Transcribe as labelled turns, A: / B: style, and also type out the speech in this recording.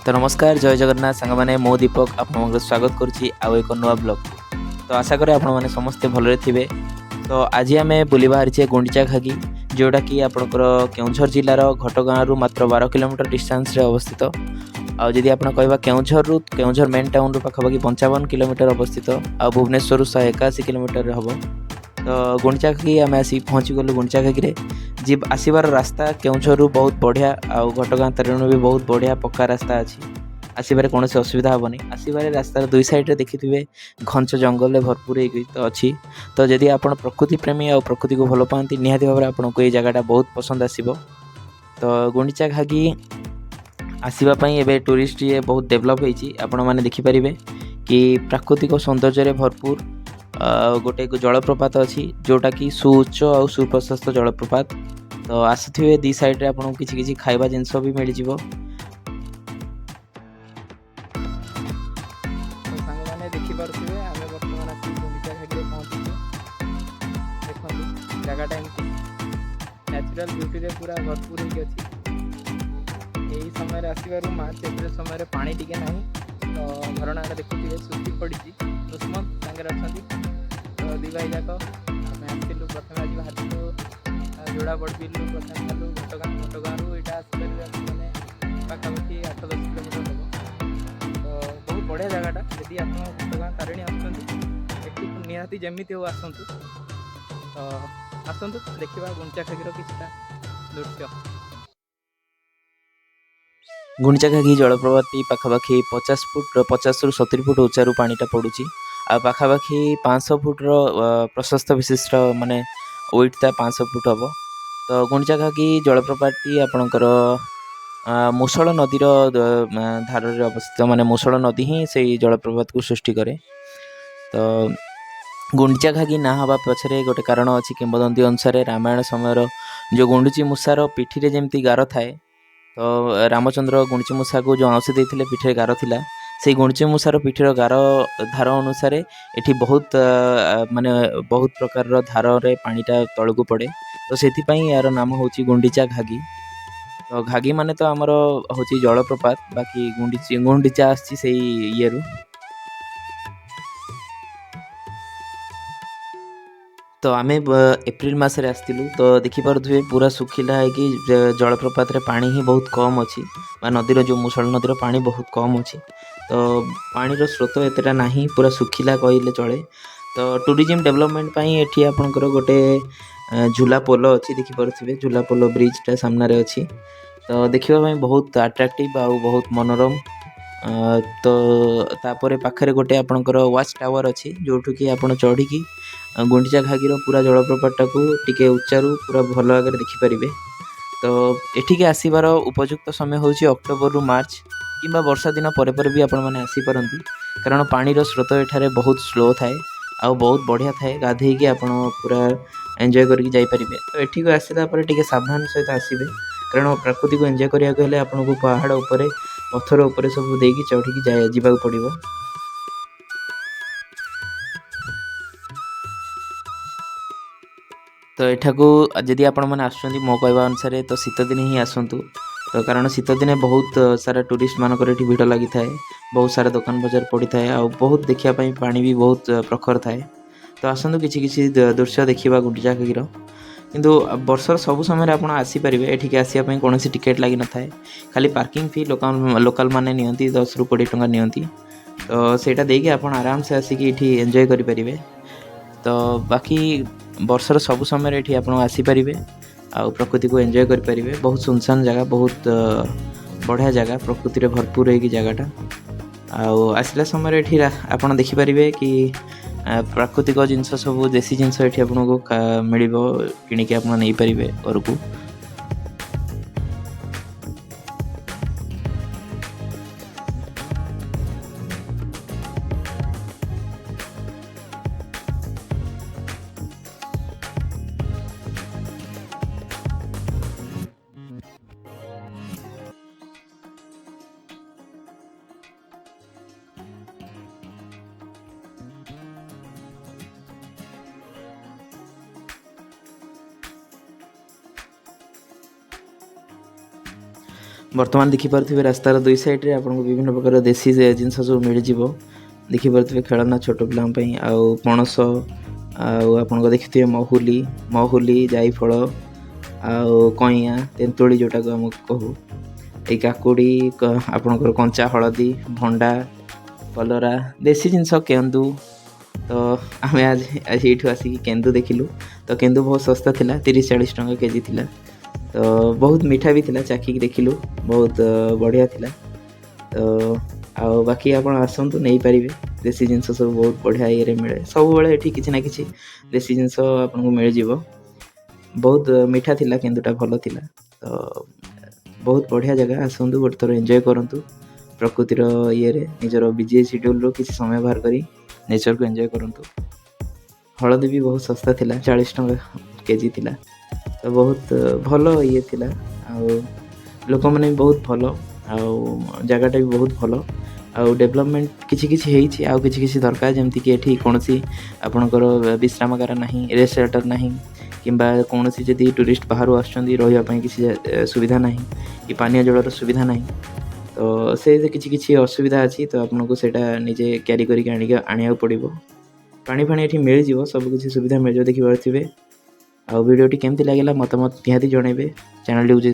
A: तो नमस्कार जय जगन्नाथ सांग मैंने मो दीपक आप स्वागत करुच्ची आउ एक नुआ ब्लॉग। तो आशा करें आपण मैंने समस्ते भलरे थिबे। तो आज आम बुली बाहरी गुंडीचा घागी जोटा कि आपणकर केउझर जिलार घटगाँ मात्र 12 किलोमीटर डिस्टेंस रे अवस्थित। आदि आप केउझर मेन टाउन रु पाखापाखि 55 किलोमीटर अवस्थित आ भुवनेश्वर 181 किलोमीटर हम। तो गुंडीचा घागी आम आसी पहुँची गलु गुंडीचा घागी जी आसबार रास्ता केउझर बहुत बढ़िया आउ घटगाँ तारिणी भी बहुत बढ़िया पक्का रास्ता अच्छी आसबार कौन असुविधा हेनी। आसबार रास्तार दुई साइड्रे देखिए घंच जंगल भरपूर तो अच्छी। तो जदि आप प्रकृति प्रेमी और प्रकृति को भल पाती निहाती भाव आपको ये जगटा बहुत पसंद आसब। तो गुंडीचा घागी आसवाई एवं टूरिस्ट ये बहुत डेभलप होने देखिपारे कि प्राकृतिक सौंदर्य भरपूर गोटे जलप्रपात अच्छी जोटा कि सुउच्च और सुप्रशस्त जलप्रपात। तो आसुवे दी साइड्रे आपको किसी खाइबा जिनस भी मिल जाव। सांगने देखिपे आम बर्तमान आस गुंडीचा घाटी पहुँचू। देखो जगटा एमती नेचुरल ब्यूटी पूरा भरपूर होगी। यही समय आसबार मार्च एप्रिल समय पानी टिके ना तो झरणा देखिए सुखी पड़ी दुष्मत सागर अच्छा। तो दी भाई जाक आम आसलु प्रथम आज बाहर जोड़ा बड़बिल प्रथम गलु घटगाँ यहाँ आसपार मैंने पाखापाखि 8-10 किलोमीटर हम। तो बहुत बढ़िया जगटा यदि आप घटगाँ तारिणी आसती निहाती जमी हो आसतु। तो आसतु देखा गुंडीचा घागीर किछटा दृश्य। गुंडीचा घागी जलप्रपात पाखापाखि 50 ରୁ 70 फुट उच्चारू पानीटा पड़ुची आ पाखापाखि 500 फुट्र प्रशस्त विशिष्ट माने वेटटा 500 फुट हम। तो गुंडीचा घागी जलप्रपातटी आपणकर मूषल नदीर धार अवस्थित माने मूषल नदी ही से जलप्रपात को सृष्टि करे। तो गुंडीचा घागी ना हवा पछरे गोटे कारण अच्छी किंवदंती अनुसार रामायण समय जो गुंडुची मूषार पिठी जमती गार थाए तो रामचंद्र गुंडीची मूषा को जो आंसी देते पिठे गार थिला से गुंडीची मूषार पिठर गार धार अनुसार एठी बहुत माने बहुत प्रकार धार रे पानीटा तलू पड़े। तो से यार नाम हूँ गुंडीचा घागी। तो घागी माने तो आमर हूँ जलप्रपात बाकी गुंडीचा आसी से ये तो आम एप्रिल मसरे आसलु। तो देखिपे पूरा सुखिला है कि जलप्रपात रे पानी ही बहुत कम अच्छी नदीर जो मूषल नदीर पानी बहुत कम अच्छी। तो पानी स्रोत एतटा ना पूरा सुखिला कहले चले। तो टूरिज्म डेवलपमेंट एठी आपनकर गोटे झूला पोल अच्छी देखिपे झूला पोल ब्रिजटा सामने अच्छी। तो देखा बहुत अट्राक्टिव आ बहुत मनोरम। तो तापर पाखे गोटे आपणकर वाच टावर अच्छी जोठू कि आप चढ़ी गुंडीचा घागीर पूरा जलप्रपातटा को टिके उच्चारू पूरा भल भाव देखिपारे। तो एठिके आसबार उपयुक्त समय हूँ अक्टोबर रु मार्च किंबा वर्षा दिन पर भी आपण मैंने आसीपारती कारण पानीर स्रोत एठारे बहुत स्लो थाए आ बहुत बढ़िया थाए गाधेकी आप पूरा एंजॉय करके जापरें। तो एठी को आसला टिके सावधान सहित आसबे कारण प्रकृति को एंजॉय करने को आपको पहाड़ उपरे पत्थर उपरे सब देकी चढ़ी जावाक पड़ो। तो एठाकू जदि आपण मैंने आसुँच मो कहवा अनुसार तो शीत दिन ही आसतु। तो कारण शीत दिने बहुत सारा टूरिस्ट मानक भिड़ लगी थाए बहुत सारा दुकान बजार पड़ी थाए आ बहुत देखापी पानी भी बहुत प्रखर थाए। तो आसतु किसी दृश्य देखा गुंडीचा घागीर किंतु वर्षर सब समय आप आसीपारे एठिके आसापी कौन टिकेट लगी न थाए खाली पार्किंग फी लोकल मैंने नियंती 10 ରୁ 20 टंका नियंती। तो सेटा देकी आप आराम से आसिकी एठी एंजॉय करें। तो बाकी वर्षर सब समय ये आप आसीपारे आ प्रकृति को एंजॉय करें। बहुत सुनसान जगह बहुत बढ़िया जगह प्रकृति भरपूर होगी जगटा आसला समय ये आप देखिपारे कि प्राकृतिक जिनस सब देसी जिनस ये आपको मिल कि आप नहीं पारे घर को। ବର୍ତ୍ତମାନ ଦେଖିପାରୁଥିବେ ରାସ୍ତାର ଦୁଇ ସାଇଡ଼୍ରେ ଆପଣଙ୍କୁ ବିଭିନ୍ନ ପ୍ରକାର ଦେଶୀ ଜିନିଷ ସବୁ ମିଳିଯିବ। ଦେଖିପାରୁଥିବେ ଖେଳନା ଛୋଟ ପିଲାଙ୍କ ପାଇଁ, ଆଉ ପଣସ, ଆଉ ଆପଣଙ୍କ ଦେଖିଥିବେ ମହୁଲି, ଜାଇଫଳ, ଆଉ କଇଁଆ, ତେନ୍ତୁଳି ଯେଉଁଟାକୁ ଆମେ କହୁ, ଏଇ କାକୁଡ଼ି, ଆପଣଙ୍କର କଞ୍ଚା ହଳଦୀ, ଭଣ୍ଡା, କଲରା, ଦେଶୀ ଜିନିଷ, କେନ୍ଦୁ। ତ ଆମେ ଆଜି ଏଇଠୁ ଆସିକି କେନ୍ଦୁ ଦେଖିଲୁ। ତ କେନ୍ଦୁ ବହୁତ ଶସ୍ତା ଥିଲା, 30-40 ଟଙ୍କା କେଜି ଥିଲା। ତ ବହୁତ ମିଠା ବି ଥିଲା, ଚାଖିକି ଦେଖିଲୁ, ବହୁତ ବଢ଼ିଆ ଥିଲା। ତ ଆଉ ବାକି ଆପଣ ଆସନ୍ତୁ, ନେଇପାରିବେ। ଦେଶୀ ଜିନିଷ ସବୁ ବହୁତ ବଢ଼ିଆ ଇଏରେ ମିଳେ। ସବୁବେଳେ ଏଠି କିଛି ନା କିଛି ଦେଶୀ ଜିନିଷ ଆପଣଙ୍କୁ ମିଳିଯିବ। ବହୁତ ମିଠା ଥିଲା, କେନ୍ଦୁଟା ଭଲ ଥିଲା। ତ ବହୁତ ବଢ଼ିଆ ଜାଗା, ଆସନ୍ତୁ ଗୋଟେ ଥର ଏନ୍ଜୟ କରନ୍ତୁ ପ୍ରକୃତିର ଇଏରେ। ନିଜର ବିଜି ସିଡ୍ୟୁଲ୍ରୁ କିଛି ସମୟ ବାହାର କରି ନେଚର୍କୁ ଏନ୍ଜୟ କରନ୍ତୁ। ହଳଦୀ ବି ବହୁତ ଶସ୍ତା ଥିଲା, 40 ଟଙ୍କା କେଜି ଥିଲା। ତ ବହୁତ ଭଲ ଇଏ ଥିଲା, ଆଉ ଲୋକମାନେ ବି ବହୁତ ଭଲ, ଆଉ ଜାଗାଟା ବି ବହୁତ ଭଲ। ଆଉ ଡେଭଲପମେଣ୍ଟ କିଛି କିଛି ହେଇଛି, ଆଉ କିଛି କିଛି ଦରକାର, ଯେମିତିକି ଏଠି କୌଣସି ଆପଣଙ୍କର ବିଶ୍ରାମଗାର ନାହିଁ, ରେଷ୍ଟ ସେଲ୍ଟର୍ ନାହିଁ, କିମ୍ବା କୌଣସି ଯଦି ଟୁରିଷ୍ଟ ବାହାରୁ ଆସୁଛନ୍ତି ରହିବା ପାଇଁ କିଛି ସୁବିଧା ନାହିଁ, କି ପାନୀୟ ଜଳର ସୁବିଧା ନାହିଁ। ତ ସେ କିଛି କିଛି ଅସୁବିଧା ଅଛି, ତ ଆପଣଙ୍କୁ ସେଇଟା ନିଜେ କ୍ୟାରି କରିକି ଆଣିବାକୁ ପଡ଼ିବ। ପାଣି ଏଠି ମିଳିଯିବ, ସବୁକିଛି ସୁବିଧା ମିଳିଯିବ ଦେଖିପାରୁଥିବେ। ଆଉ ଭିଡ଼ିଓଟି କେମିତି ଲାଗିଲା ମତାମତ ନିହାତି ଜଣାଇବେ। ଚ୍ୟାନେଲଟିକୁ